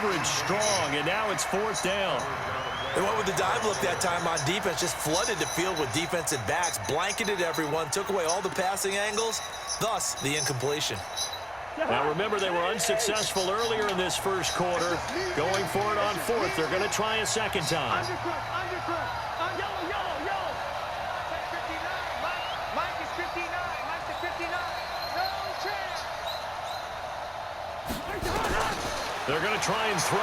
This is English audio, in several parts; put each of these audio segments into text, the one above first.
coverage strong, and now it's 4th down. They went with the dive look that time on defense, just flooded the field with defensive backs, blanketed everyone, took away all the passing angles, thus the incompletion. Now remember, they were unsuccessful earlier in this first quarter. Going for it on 4th. They're going to try a second time. They're going to try and throw.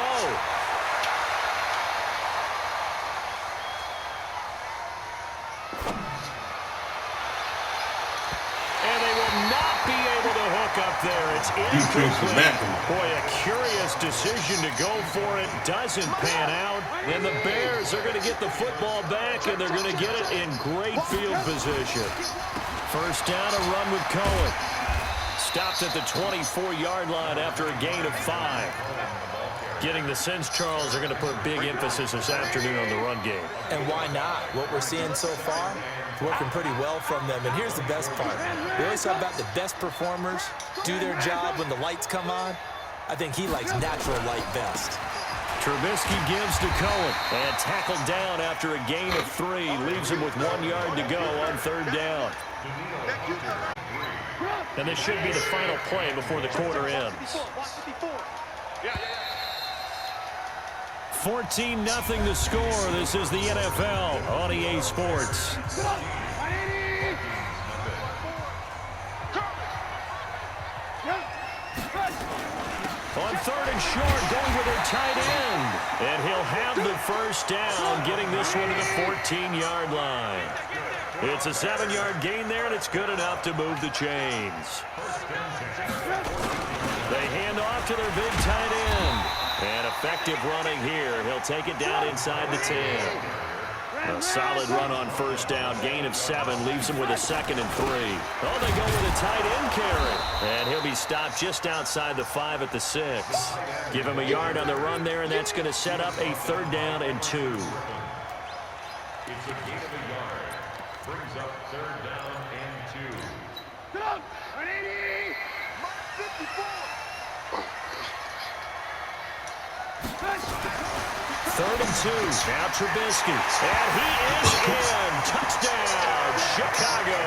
And they will not be able to hook up there. It's incomplete. Boy, a curious decision to go for it. Doesn't pan out. And the Bears are going to get the football back, and they're going to get it in great field position. First down, a run with Cohen. Stopped at the 24-yard line after a gain of 5. Getting the sense, Charles, are going to put big emphasis this afternoon on the run game. And why not? What we're seeing so far, it's working pretty well from them. And here's the best part. We always talk about the best performers do their job when the lights come on. I think he likes natural light best. Trubisky gives to Cohen. And tackled down after a gain of 3. Leaves him with 1 yard to go on 3rd down. And this should be the final play before the quarter ends. 14-0 the score. This is the NFL on EA Sports. On 3rd and short, going with their tight end. And he'll have the first down, getting this one to the 14-yard line. It's a 7-yard gain there, and it's good enough to move the chains. They hand off to their big tight end. And effective running here. He'll take it down inside the 10. A solid run on first down. Gain of 7. Leaves him with a 2nd and 3. Oh, they go with a tight end carry. And he'll be stopped just outside the 5 at the 6. Give him a yard on the run there, and that's going to set up a 3rd down and 2. It's a gain of a yard. Brings up 3rd down and 2. Get up! 180! 54! 3rd and 2. Now Trubisky. And he is in. Touchdown, Chicago.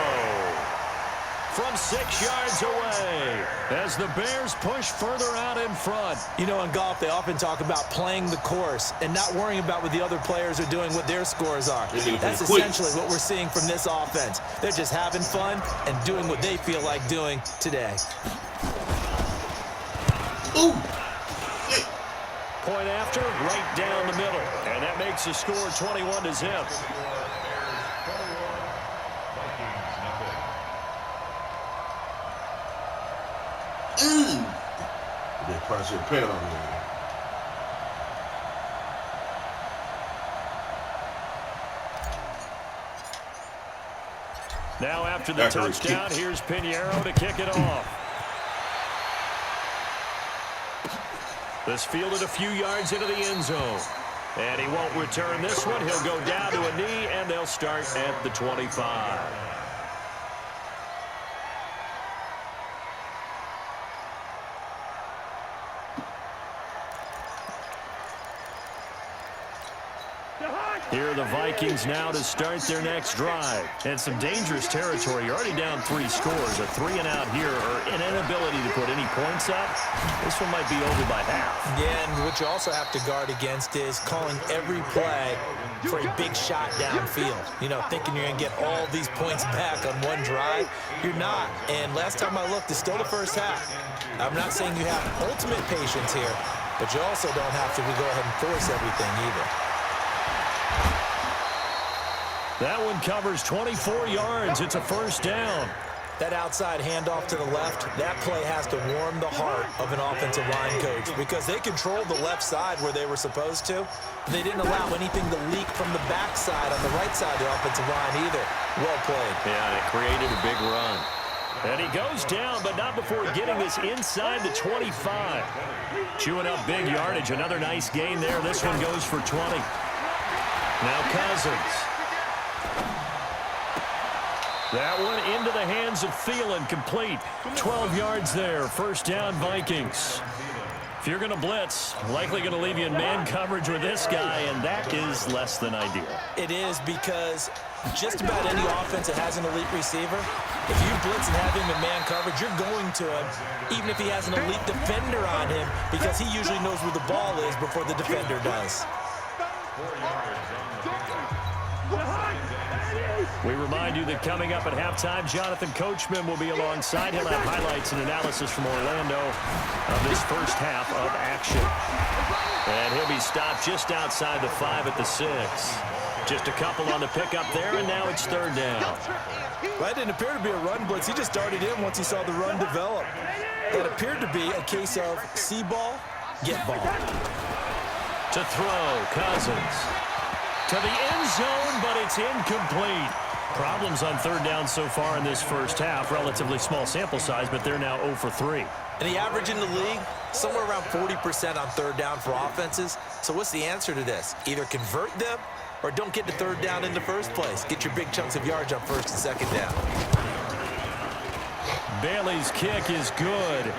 From 6 yards away as the Bears push further out in front. You know, in golf, they often talk about playing the course and not worrying about what the other players are doing, what their scores are. That's essentially what we're seeing from this offense. They're just having fun and doing what they feel like doing today. Ooh. Point after, right down the middle. And that makes the score 21-0. They probably should pay on there. Now after the touchdown, here's Pinheiro to kick it off. This fielded a few yards into the end zone. And he won't return this one. He'll go down to a knee, and they'll start at the 25. Here are the Vikings now to start their next drive. And some dangerous territory. You're already down 3 scores. A 3-and-out here, or an inability to put any points up. This one might be over by half. Yeah, and what you also have to guard against is calling every play for a big shot downfield. You know, thinking you're going to get all these points back on one drive. You're not. And last time I looked, it's still the first half. I'm not saying you have ultimate patience here, but you also don't have to go ahead and force everything either. That one covers 24 yards. It's a first down. That outside handoff to the left, that play has to warm the heart of an offensive line coach because they controlled the left side where they were supposed to. They didn't allow anything to leak from the backside on the right side of the offensive line either. Well played. Yeah, it created a big run. And he goes down, but not before getting this inside the 25. Chewing up big yardage. Another nice gain there. This one goes for 20. Now Cousins. That one into the hands of Thielen, complete. 12 yards there, first down Vikings. If you're going to blitz, likely going to leave you in man coverage with this guy, and that is less than ideal. It is, because just about any offense that has an elite receiver, if you blitz and have him in man coverage, you're going to him, even if he has an elite defender on him, because he usually knows where the ball is before the defender does. We remind you that coming up at halftime, Jonathan Coachman will be alongside. He'll have highlights and analysis from Orlando of this first half of action. And he'll be stopped just outside the 5 at the 6. Just a couple on the pickup there, and now it's third down. That didn't appear to be a run blitz. He just started in once he saw the run develop. That appeared to be a case of see ball, get ball. To throw, Cousins. To the end zone, but it's incomplete. Problems on third down so far in this first half. Relatively small sample size, but they're now 0 for 3. And the average in the league, somewhere around 40% on third down for offenses. So what's the answer to this? Either convert them or don't get to third down in the first place. Get your big chunks of yards on first and second down. Bailey's kick is good.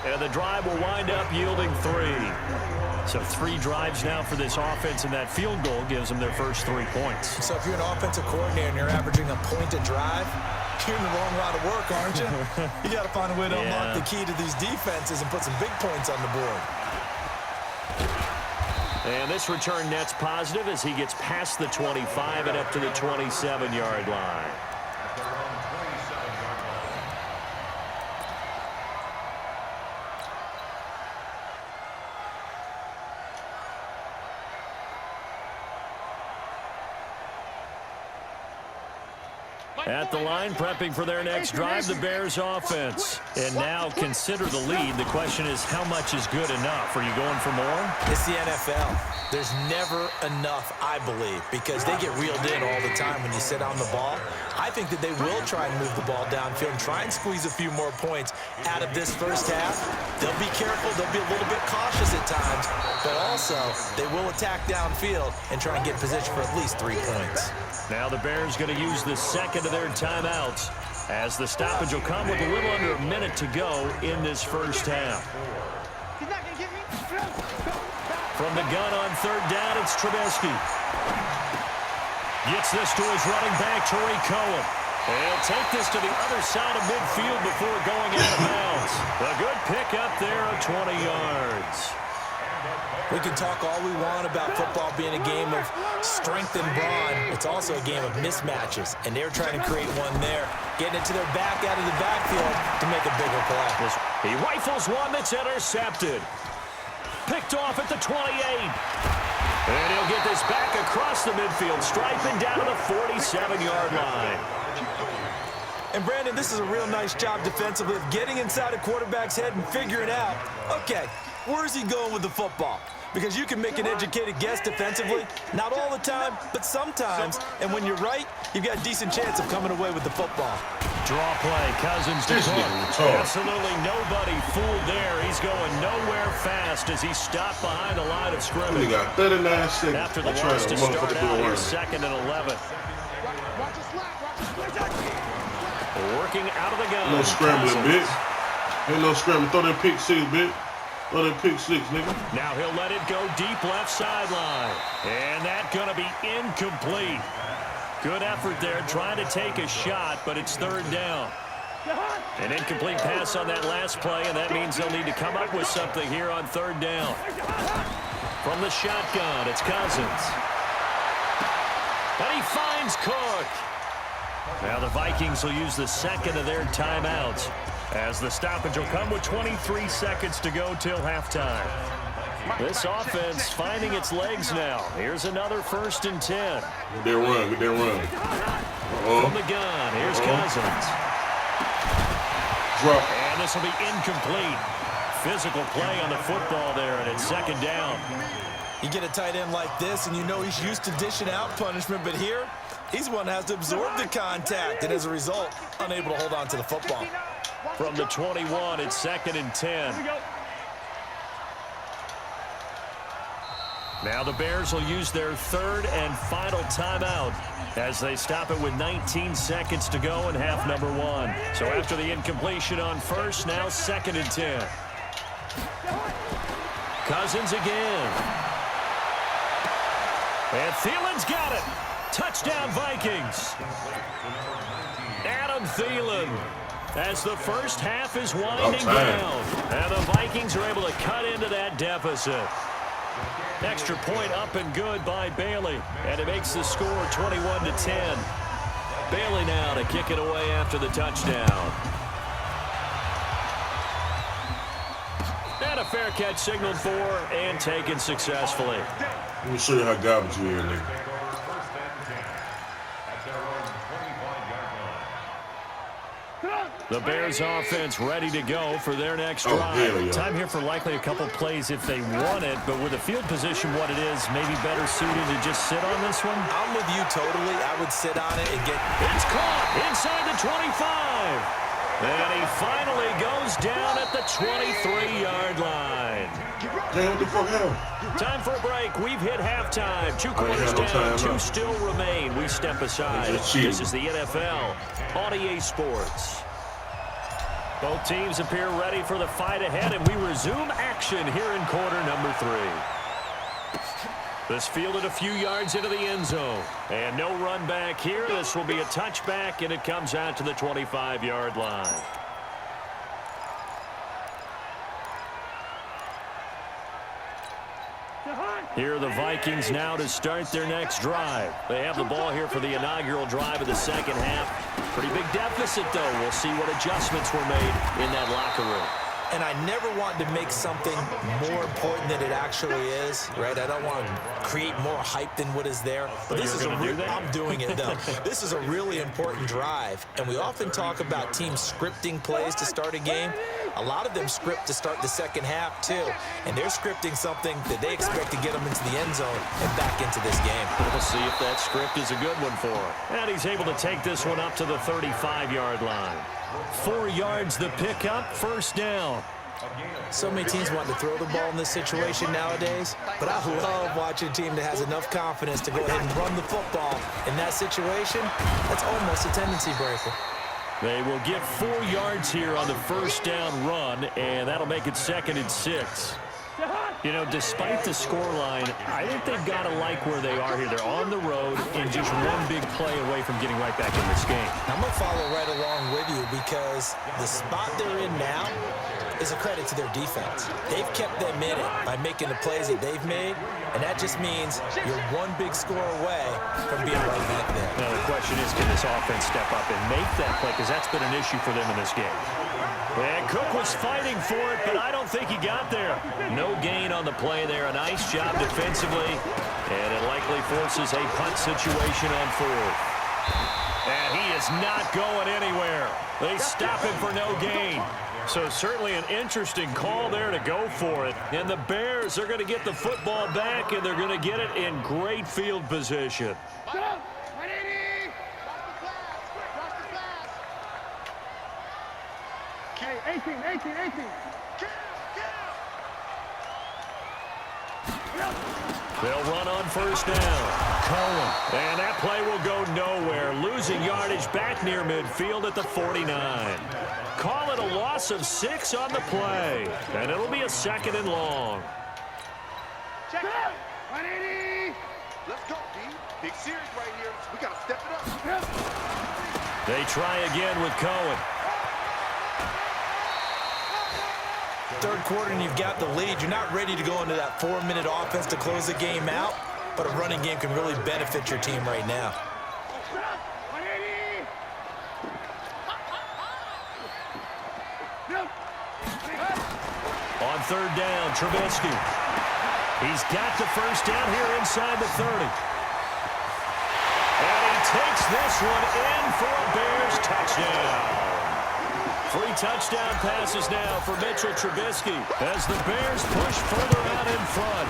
And the drive will wind up yielding 3. So 3 drives now for this offense, and that field goal gives them their first 3 points. So if you're an offensive coordinator and you're averaging a point a drive, you're in the wrong line of work, aren't you? You got to find a way to unlock the key to these defenses and put some big points on the board. And this return net's positive as he gets past the 25 and up to the 27-yard line. At the line, prepping for their next drive, the Bears offense. And now consider the lead. The question is, how much is good enough? Are you going for more? It's the NFL. There's never enough, I believe, because they get reeled in all the time when you sit on the ball. I think that they will try and move the ball downfield and try and squeeze a few more points out of this first half. They'll be careful. They'll be a little bit cautious at times, but also they will attack downfield and try and get position for at least 3 points. Now the Bears going to use the second of their timeouts as the stoppage will come with a little under a minute to go in this first half. From the gun on third down, it's Trubisky. Gets this to his running back, Torrey Cohen. He'll take this to the other side of midfield before going out of bounds. A good pickup there of 20 yards. We can talk all we want about football being a game of strength and brawn. It's also a game of mismatches, and they're trying to create one there, getting it to their back out of the backfield to make a bigger play. He rifles one that's intercepted. Picked off at the 28. And he'll get this back across the midfield, striping down to the 47-yard line. And, Brandon, this is a real nice job defensively of getting inside a quarterback's head and figuring out, okay, where's he going with the football? Because you can make an educated guess defensively, not all the time, but sometimes. And when you're right, you've got a decent chance of coming away with the football. Draw play, Cousins to Cook. Absolutely nobody fooled there. He's going nowhere fast as he stopped behind the line of scrimmage. He got 39 seconds. After the loss to start out here, 2nd and 11. Working out of the gun. No scrambling, bitch. Ain't no scrambling. Throw that pick six, bitch. Throw that pick six, nigga. Now he'll let it go deep left sideline. And that's going to be incomplete. Good effort there, trying to take a shot, but it's third down. An incomplete pass on that last play, and that means they'll need to come up with something here on third down. From the shotgun, it's Cousins. And he finds Cook. Now the Vikings will use the second of their timeouts as the stoppage will come with 23 seconds to go till halftime. This offense finding its legs now. Here's another 1st and 10. Good day run, good day run. From the gun, here's Cousins. Drop. And this will be incomplete. Physical play on the football there, and it's 2nd down. You get a tight end like this, and you know he's used to dishing out punishment, but here, he's one that has to absorb the contact, and as a result, unable to hold on to the football. From the 21, it's 2nd and 10. Now the Bears will use their 3rd and final timeout as they stop it with 19 seconds to go in half number 1. So after the incompletion on first, now 2nd and 10. Cousins again. And Thielen's got it. Touchdown, Vikings. Adam Thielen, as the first half is winding down. And the Vikings are able to cut into that deficit. Extra point up and good by Bailey. And it makes the score 21-10. Bailey now to kick it away after the touchdown. And a fair catch signaled for and taken successfully. Let me show you how garbage you are, nigga. The Bears offense ready to go for their next drive. Time here for likely a couple plays if they want it, but with the field position what it is, maybe better suited to just sit on this one? I'm with you totally. I would sit on it and get... It's caught inside the 25. And he finally goes down at the 23-yard line. Damn, what the fuck happened? Time for a break. We've hit halftime. 2 quarters down, 2 still remain. We step aside. This is the NFL on EA Sports. Both teams appear ready for the fight ahead, and we resume action here in quarter number 3. This fielded a few yards into the end zone. And no run back here. This will be a touchback, and it comes out to the 25-yard line. Here are the Vikings now to start their next drive. They have the ball here for the inaugural drive of the second half. Pretty big deficit, though. We'll see what adjustments were made in that locker room. And I never want to make something more important than it actually is, right? I don't want to create more hype than what is there. But this is I'm doing it, though. This is a really important drive. And we often talk about teams scripting plays to start a game. A lot of them script to start the second half, too. And they're scripting something that they expect to get them into the end zone and back into this game. We'll see if that script is a good one for him. And he's able to take this one up to the 35-yard line. 4 yards the pickup, first down. So many teams want to throw the ball in this situation nowadays, but I love watching a team that has enough confidence to go ahead and run the football. In that situation, that's almost a tendency breaker. They will get 4 yards here on the first down run, and that'll make it 2nd and 6. You know, despite the scoreline, I think they've got to like where they are here. They're on the road and just one big play away from getting right back in this game. I'm going to follow right along with you because the spot they're in now is a credit to their defense. They've kept them in it by making the plays that they've made, and that just means you're one big score away from being right back there. Now, the question is, can this offense step up and make that play? Because that's been an issue for them in this game. And Cook was fighting for it, but I don't think he got there. No gain on the play there. A nice job defensively, and it likely forces a punt situation on 4th. And he is not going anywhere. They stop him for no gain. So certainly an interesting call there to go for it. And the Bears are going to get the football back, and they're going to get it in great field position. Hey, 18. They'll run on first down. Cohen. And that play will go nowhere. Losing yardage back near midfield at the 49. Call it a loss of 6 on the play. And it'll be a 2nd and long. Check it out. 180. Let's go, D. Big series right here. We got to step it up. They try again with Cohen. Third quarter and you've got the lead. You're not ready to go into that 4-minute offense to close the game out, but a running game can really benefit your team right now. On third down, Trubisky. He's got the first down here inside the 30. And he takes this one in for a Bears touchdown. 3 touchdown passes now for Mitchell Trubisky as the Bears push further out in front.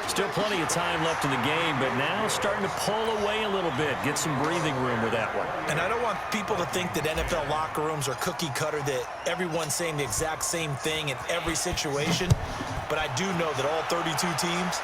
Still plenty of time left in the game, but now starting to pull away a little bit, get some breathing room with that one. And I don't want people to think that NFL locker rooms are cookie cutter, that everyone's saying the exact same thing in every situation. But I do know that all 32 teams